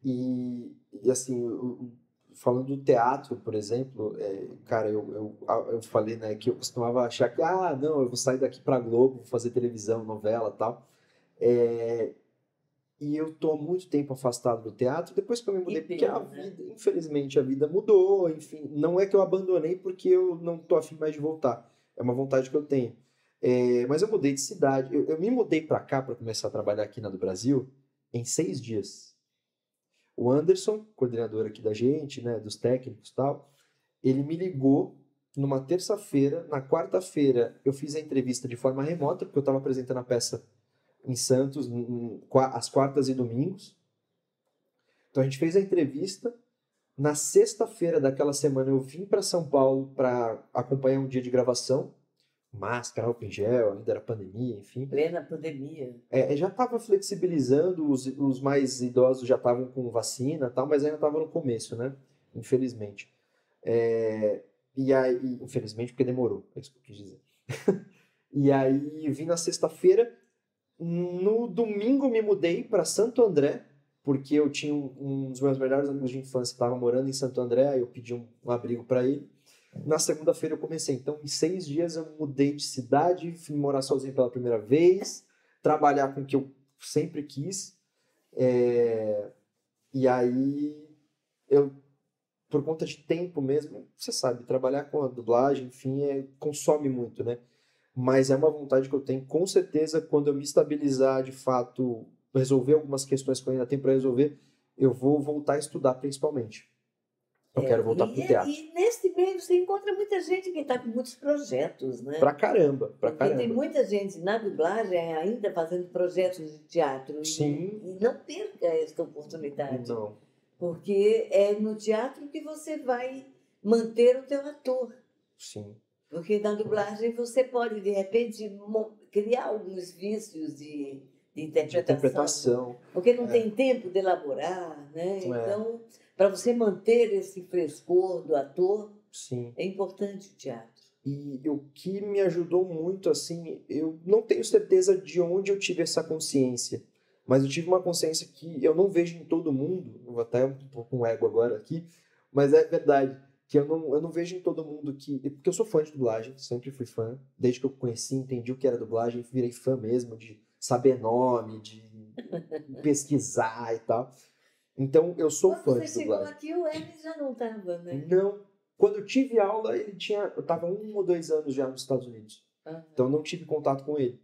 E assim, falando do teatro, por exemplo, cara, eu falei, né, que eu costumava achar que, não, eu vou sair daqui pra Globo, vou fazer televisão, novela e tal. E eu tô há muito tempo afastado do teatro, depois que eu me mudei, porque a vida, infelizmente, a vida mudou, enfim, não é que eu abandonei porque eu não tô afim mais de voltar, é uma vontade que eu tenho. Mas eu mudei de cidade, eu me mudei pra cá pra começar a trabalhar aqui na do Brasil em 6 dias. O Anderson, coordenador aqui da gente, né, dos técnicos e tal, ele me ligou numa terça-feira, na quarta-feira eu fiz a entrevista de forma remota, porque eu estava apresentando a peça em Santos, às quartas e domingos. Então a gente fez a entrevista. Na sexta-feira daquela semana eu vim para São Paulo para acompanhar um dia de gravação. Máscara, álcool em gel, ainda era pandemia, enfim. Plena pandemia. Já estava flexibilizando, os mais idosos já estavam com vacina e tal, mas ainda estava no começo, né? Infelizmente. E aí, infelizmente, porque demorou, é isso que eu quis dizer. E aí vim na sexta-feira. No domingo me mudei para Santo André, porque eu tinha um dos meus melhores amigos de infância, estava morando em Santo André, aí eu pedi um abrigo para ele. Na segunda-feira eu comecei, então em 6 dias eu mudei de cidade, fui morar sozinho pela primeira vez, trabalhar com o que eu sempre quis, e aí eu, por conta de tempo mesmo, você sabe, trabalhar com a dublagem, enfim, consome muito, né? Mas é uma vontade que eu tenho, com certeza, quando eu me estabilizar, de fato, resolver algumas questões que eu ainda tenho para resolver, eu vou voltar a estudar principalmente. Eu quero voltar pro teatro. E nesse meio você encontra muita gente que está com muitos projetos, né? Pra caramba, Porque tem muita gente na dublagem ainda fazendo projetos de teatro. Sim. E não perca esta oportunidade. Não. Porque é no teatro que você vai manter o teu ator. Sim. Porque na dublagem você pode, de repente, criar alguns vícios de De interpretação, interpretação. porque não tem tempo de elaborar, né? Então, para você manter esse frescor do ator, Sim. é importante o teatro. E o que me ajudou muito, assim, eu não tenho certeza de onde eu tive essa consciência, mas eu tive uma consciência que eu não vejo em todo mundo, eu vou até um pouco com ego agora aqui, mas é verdade, que eu não vejo em todo mundo que... Porque eu sou fã de dublagem, sempre fui fã, desde que eu conheci, entendi o que era dublagem, virei fã mesmo, de saber nome, de pesquisar e tal. Então, eu sou Quando fã você de chegou dublagem. aqui, o Hermes já não estava, né? Não. Quando eu tive aula, eu estava 1 ou 2 anos já nos Estados Unidos. Então, eu não tive contato com ele.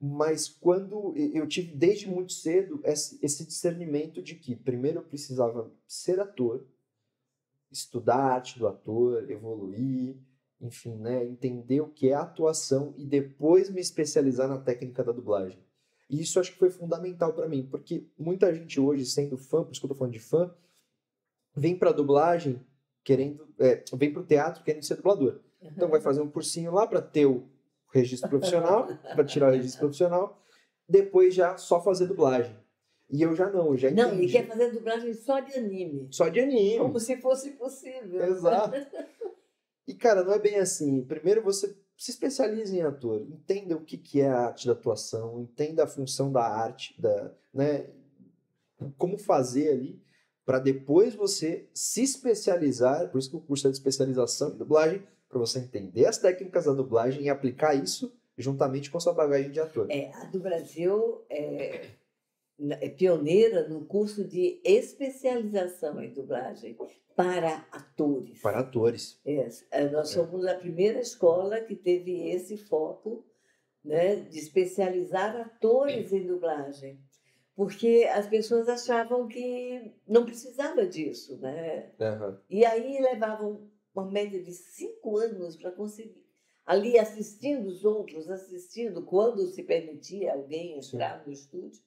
Mas quando eu tive, desde muito cedo, esse discernimento de que, primeiro, eu precisava ser ator, estudar a arte do ator, evoluir, enfim, né, entender o que é atuação e depois me especializar na técnica da dublagem. E isso acho que foi fundamental para mim, porque muita gente hoje, sendo fã, por isso que eu tô falando de fã, vem para dublagem querendo, vem para o teatro querendo ser dublador. Então vai fazer um cursinho lá para ter o registro profissional, para tirar o registro profissional, depois já só fazer dublagem. E eu já não, eu já entendi. Não, e quer fazer dublagem só de anime. Só de anime. Como se fosse possível. Exato. E, cara, não é bem assim. Primeiro você se especializa em ator, entenda o que é a arte da atuação, entenda a função da arte, né, como fazer ali, para depois você se especializar, por isso que o curso é de especialização em dublagem, para você entender as técnicas da dublagem e aplicar isso juntamente com a sua bagagem de ator. A do Brasil é pioneira no curso de especialização em dublagem para atores. Para atores. Nós somos a primeira escola que teve esse foco, né, de especializar atores em dublagem, porque as pessoas achavam que não precisava disso, né? Uhum. E aí levavam uma média de 5 anos para conseguir. Ali assistindo os outros, assistindo quando se permitia alguém entrar no estúdio,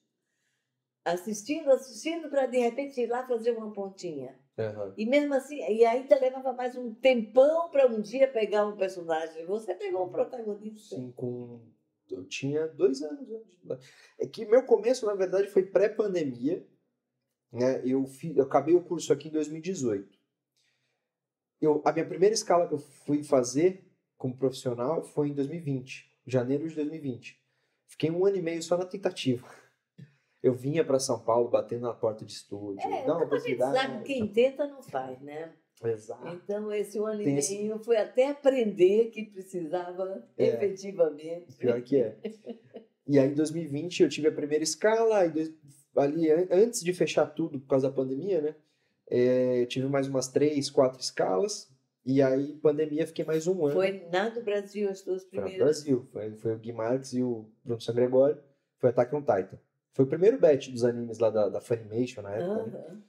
assistindo para de repente ir lá fazer uma pontinha. Uhum. E mesmo assim, e ainda levava mais um tempão para um dia pegar um personagem. Você pegou um protagonista. Sim, eu tinha 2 anos. É que meu começo, na verdade, foi pré-pandemia. Né? Eu acabei o curso aqui em 2018. A minha primeira escala que eu fui fazer como profissional foi em 2020, janeiro de 2020. Fiquei 1 ano e meio só na tentativa. Eu vinha para São Paulo batendo na porta de estúdio. A gente sabe, quem tenta não faz, né? Exato. Então, esse 1 ano e meio foi até aprender que precisava efetivamente. Pior que é. E aí, em 2020, eu tive a primeira escala. Ali, antes de fechar tudo por causa da pandemia, né? Eu tive mais umas 3, 4 escalas. E aí, pandemia, fiquei mais 1 ano. Foi na do Brasil as duas primeiras? Foi no Brasil. Foi o Gui Marques e o Bruno San Gregório. Foi Attack on Titan. Foi o primeiro batch dos animes lá da Funimation na época. Né?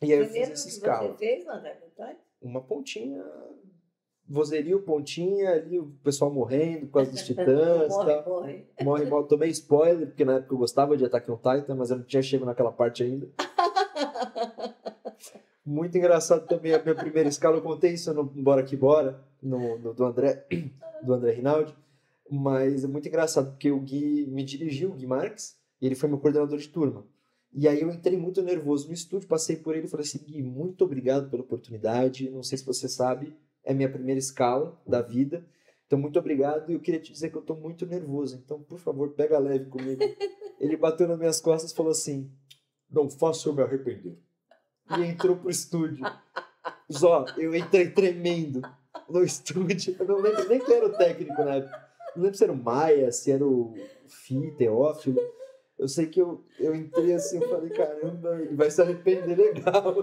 E aí eu fiz essa escala. Você fez no Attack on Titan? Uma pontinha, vozerio, pontinha, ali o pessoal morrendo por causa dos titãs. Morre. Tomei spoiler, porque na época eu gostava de Attack on Titan, mas eu não tinha chegado naquela parte ainda. Muito engraçado também a minha primeira escala, eu contei isso no Bora Que Bora, do André Rinaldi, mas é muito engraçado, porque o Gui me dirigiu, o Gui Marques, e ele foi meu coordenador de turma. E aí eu entrei muito nervoso no estúdio, passei por ele e falei assim, Gui, muito obrigado pela oportunidade, não sei se você sabe, é minha primeira escala da vida, então muito obrigado, e eu queria te dizer que eu estou muito nervoso, então por favor, pega leve comigo. Ele bateu nas minhas costas e falou assim, não faça eu me arrepender. E entrou pro estúdio. Eu entrei tremendo no estúdio, eu não lembro nem quem era o técnico na época, não lembro se era o Maia, se era o Fih, Teófilo. Eu sei que eu entrei assim, eu falei, caramba, ele vai se arrepender legal.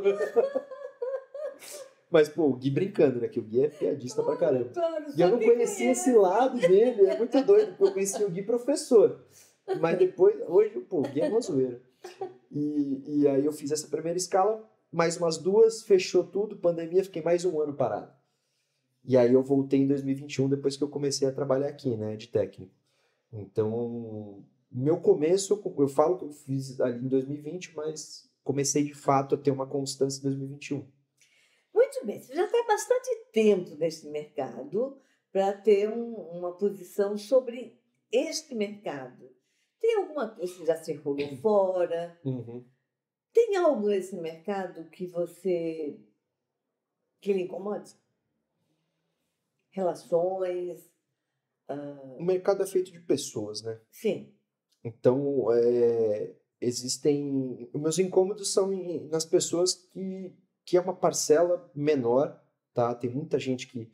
Mas, pô, o Gui brincando, né? Que o Gui é piadista pra caramba. Claro, e eu não conhecia esse lado dele, é muito doido, porque eu conheci o Gui professor. Mas depois, hoje, pô, o Gui é uma zoeira. E aí eu fiz essa primeira escala, mais umas 2, fechou tudo, pandemia, fiquei mais 1 ano parado. E aí eu voltei em 2021, depois que eu comecei a trabalhar aqui, né, de técnico. Então, meu começo, eu falo que eu fiz ali em 2020, mas comecei de fato a ter uma constância em 2021. Muito bem, você já está há bastante tempo nesse mercado para ter uma posição sobre este mercado, tem alguma coisa que já circulou fora? Uhum. Tem algo nesse mercado que lhe incomode? Relações? O mercado é feito de pessoas, né? Sim. Então, existem... Os meus incômodos são nas pessoas que é uma parcela menor, tá? Tem muita gente que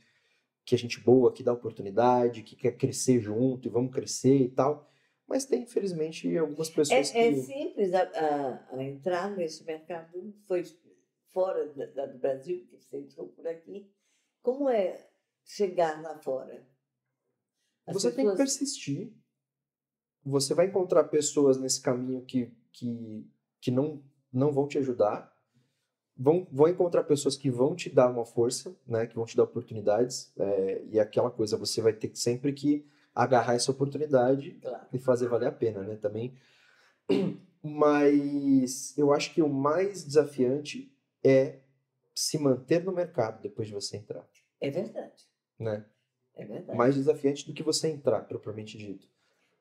é gente boa, que dá oportunidade, que quer crescer junto e vamos crescer e tal. Mas tem, infelizmente, algumas pessoas É que... simples a entrar nesse mercado? Foi fora do Brasil, que você entrou por aqui. Como é chegar lá fora? As Você tem que pessoas... persistir. Você vai encontrar pessoas nesse caminho que não vão te ajudar. Vão encontrar pessoas que vão te dar uma força, né? Que vão te dar oportunidades. E aquela coisa, você vai ter sempre que agarrar essa oportunidade Claro. e fazer valer a pena, né? Também. Mas eu acho que o mais desafiante é se manter no mercado depois de você entrar, É verdade. né? É verdade. Mais desafiante do que você entrar, propriamente dito.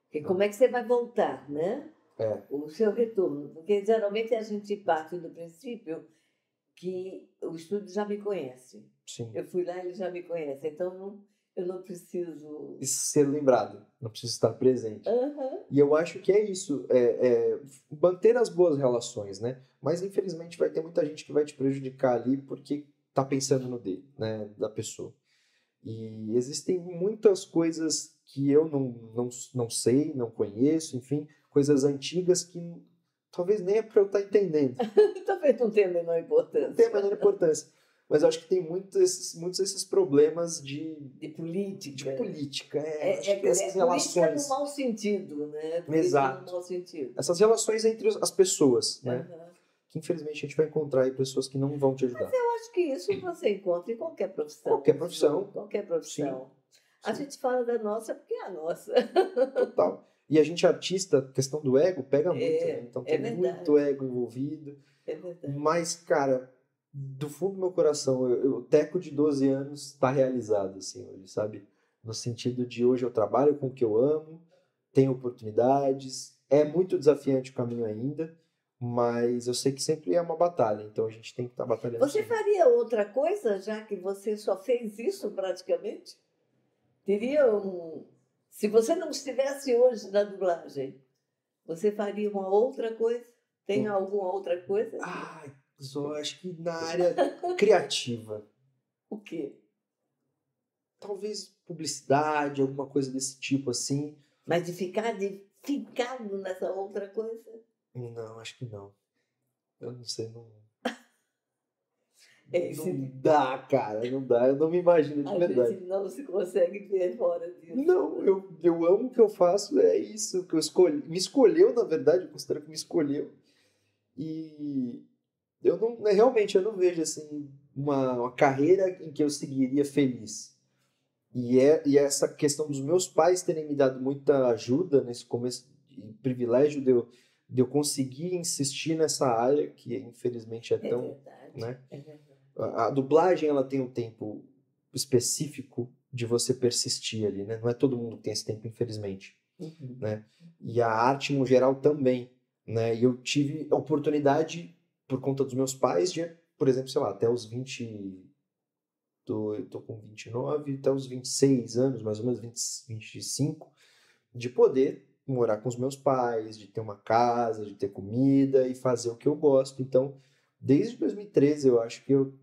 Porque como é que você vai voltar, né? É. O seu retorno. Porque geralmente a gente parte do princípio que o estúdio já me conhece. Sim. Eu fui lá, ele já me conhece. Então eu não preciso... E ser lembrado, não precisa estar presente. Uhum. E eu acho que é isso, manter as boas relações, né? Mas infelizmente vai ter muita gente que vai te prejudicar ali porque tá pensando no dele, né? Da pessoa. E existem muitas coisas que eu não sei, não conheço, enfim, coisas antigas que talvez nem é para eu estar entendendo. Talvez não tenha a menor importância. Não tem a menor importância. Mas eu acho que tem muitos esses problemas de política. Acho que essas relações... Política no mau sentido, né? Política Exato. no mau sentido. Essas relações entre as pessoas, né? Uhum. Que infelizmente a gente vai encontrar aí pessoas que não vão te ajudar. Mas eu acho que isso você encontra em qualquer profissão. Qualquer profissão. Qualquer profissão. Sim. A gente fala da nossa porque é a nossa. Total. E a gente artista, a questão do ego pega muito, né? Então tem muito ego envolvido. É verdade. Mas, cara, do fundo do meu coração, o Teco de 12 anos está realizado, assim, hoje, sabe? No sentido de hoje eu trabalho com o que eu amo, tenho oportunidades, é muito desafiante o caminho ainda, mas eu sei que sempre é uma batalha, então a gente tem que estar batalhando. Você faria outra coisa, já que você só fez isso praticamente? Teria Se você não estivesse hoje na dublagem, você faria uma outra coisa? Tem alguma outra coisa? Só acho que na área criativa. O quê? Talvez publicidade, alguma coisa desse tipo assim. Mas de ficado nessa outra coisa? Não, acho que não. Eu não sei, não. Não dá, cara, não dá. Eu não me imagino de verdade. A gente não se consegue ver fora disso. Não, eu amo o que eu faço, é isso que eu escolhi. Me escolheu, na verdade, eu considero que me escolheu. E eu realmente eu não vejo assim uma carreira em que eu seguiria feliz. E essa questão dos meus pais terem me dado muita ajuda nesse começo, e privilégio de eu conseguir insistir nessa área que infelizmente é tão, verdade, né? É verdade. A dublagem ela tem um tempo específico de você persistir ali, né? Não é todo mundo que tem esse tempo, infelizmente, né? E a arte no geral também, né? E eu tive a oportunidade por conta dos meus pais de, por exemplo, sei lá, até os 20, eu tô com 29, até os 26 anos, mais ou menos 25, de poder morar com os meus pais, de ter uma casa, de ter comida e fazer o que eu gosto. Então, desde 2013,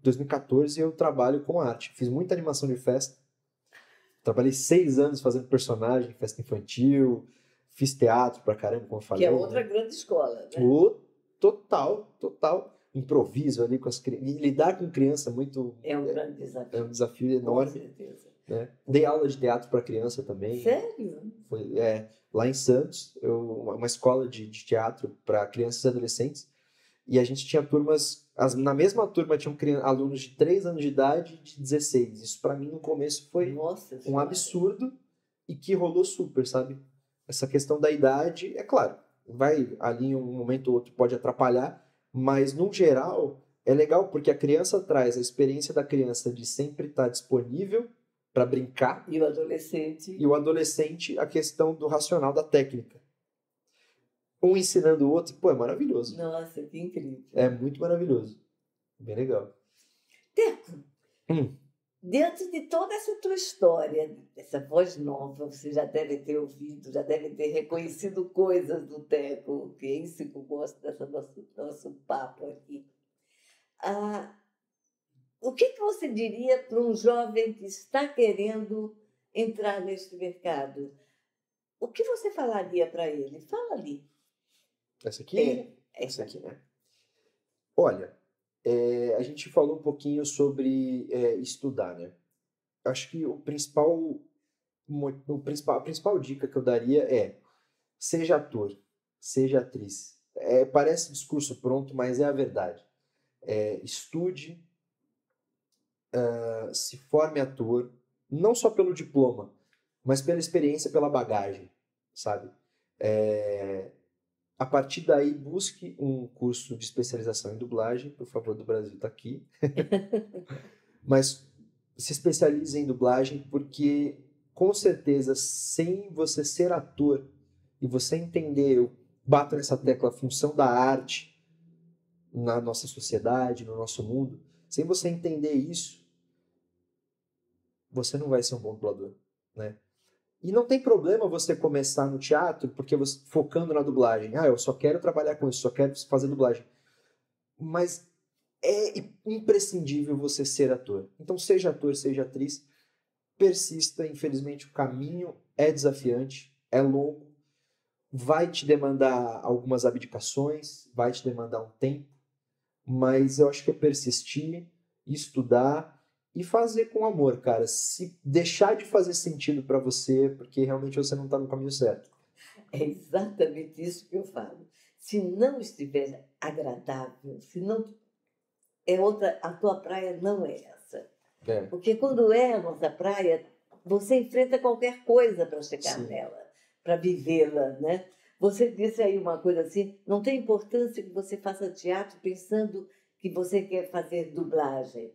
2014, eu trabalho com arte. Fiz muita animação de festa. Trabalhei 6 anos fazendo personagem, festa infantil. Fiz teatro pra caramba, como eu falei. Que é outra grande escola, né? Total. Improviso ali com as crianças. E lidar com criança muito... É um grande desafio. É um desafio enorme. Com certeza. Né? Dei aula de teatro para criança também. Sério? Lá em Santos, uma escola de teatro para crianças e adolescentes. E a gente tinha turmas, na mesma turma tinham alunos de 3 anos de idade e de 16. Isso para mim no começo foi um absurdo e que rolou super, sabe? Essa questão da idade, é claro, vai ali em um momento ou outro pode atrapalhar, mas no geral é legal porque a criança traz a experiência da criança de sempre estar disponível para brincar. E o adolescente? E o adolescente, a questão do racional, da técnica. Um ensinando o outro, pô, é maravilhoso. Nossa, que incrível. É muito maravilhoso. Bem legal. Teco, diante de toda essa tua história, essa voz nova, você já deve ter ouvido, já deve ter reconhecido coisas do Teco, que é isso que eu gosto desse nosso papo aqui. O que você diria para um jovem que está querendo entrar neste mercado? O que você falaria para ele? Fala ali. Essa aqui? Essa aqui, né? Olha, a gente falou um pouquinho sobre estudar, né? Acho que a principal dica que eu daria é: seja ator, seja atriz. Parece discurso pronto, mas é a verdade. Estude, se forme ator, não só pelo diploma, mas pela experiência, pela bagagem, sabe? A partir daí, busque um curso de especialização em dublagem. Por favor, do Brasil está aqui. Mas se especialize em dublagem, porque, com certeza, sem você ser ator e você entender, eu bato nessa tecla, a função da arte na nossa sociedade, no nosso mundo, sem você entender isso, você não vai ser um bom dublador, né? E não tem problema você começar no teatro porque você focando na dublagem. Eu só quero trabalhar com isso, só quero fazer dublagem. Mas é imprescindível você ser ator. Então seja ator, seja atriz, persista. Infelizmente o caminho é desafiante, é longo, vai te demandar algumas abdicações, vai te demandar um tempo, mas eu acho que é persistir, estudar e fazer com amor, cara. Se deixar de fazer sentido para você, porque realmente você não está no caminho certo. É exatamente isso que eu falo. Se não estiver agradável, se não a tua praia não é essa. Porque quando é a nossa praia, você enfrenta qualquer coisa para chegar nela, para vivê-la, né? Você disse aí uma coisa assim: não tem importância que você faça teatro pensando que você quer fazer dublagem.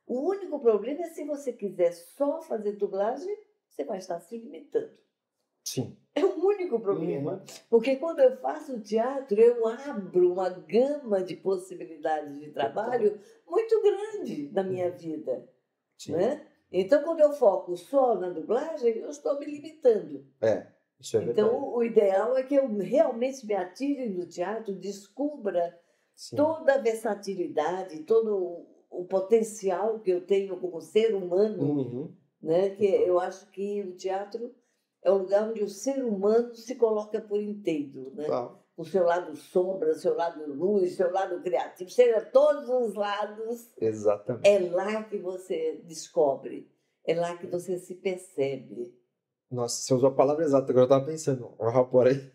O único problema é se você quiser só fazer dublagem, você vai estar se limitando. Sim. É o único problema. Porque quando eu faço teatro, eu abro uma gama de possibilidades de trabalho muito grande na minha vida. Sim. Né? Então, quando eu foco só na dublagem, eu estou me limitando. Isso é verdade. Então, o ideal é que eu realmente me atire no teatro, descubra toda a versatilidade, todo o potencial que eu tenho como ser humano, né? Que eu acho que o teatro é o lugar onde o ser humano se coloca por inteiro, né? O seu lado sombra, o seu lado luz, o seu lado criativo, seja todos os lados. Exatamente. É lá que você descobre, é lá que você se percebe. Nossa, você usou a palavra exata, agora eu estava pensando, por aí.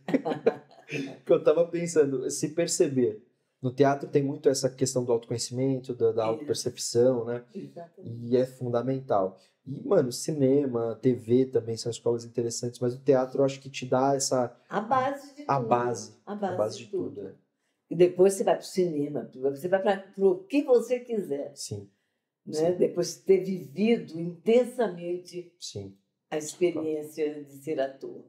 Que eu estava pensando, se perceber. No teatro tem muito essa questão do autoconhecimento, da autopercepção, né? Exatamente. E é fundamental. E, mano, cinema, TV também são escolas interessantes, mas o teatro eu acho que te dá essa... A base de tudo. A base de tudo. tudo, né? E depois você vai para o cinema, você vai para o que você quiser. Sim. Né? Depois de ter vivido intensamente a experiência de ser ator.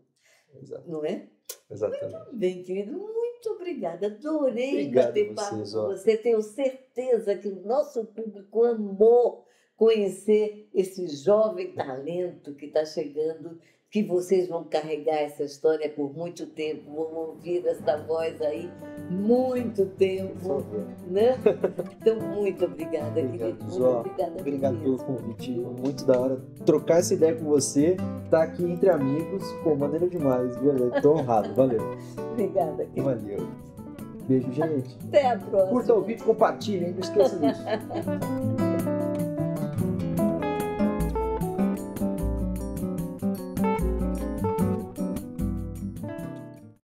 Exato. Não é? Exatamente. Muito bem, querido. Muito obrigada. Adorei bater papo com você. Tenho certeza que o nosso público amou conhecer esse jovem talento que está chegando, que vocês vão carregar essa história por muito tempo, vão ouvir essa voz aí muito tempo, né? Então, muito obrigada, querido. Obrigado pelo convite. Muito da hora trocar essa ideia com você, estar aqui entre amigos. Pô, maneira demais, verdade. Estou honrado. Valeu. Obrigada, querido. Valeu. Beijo, gente. Até a próxima. Curta o vídeo, compartilhem, não esqueça disso.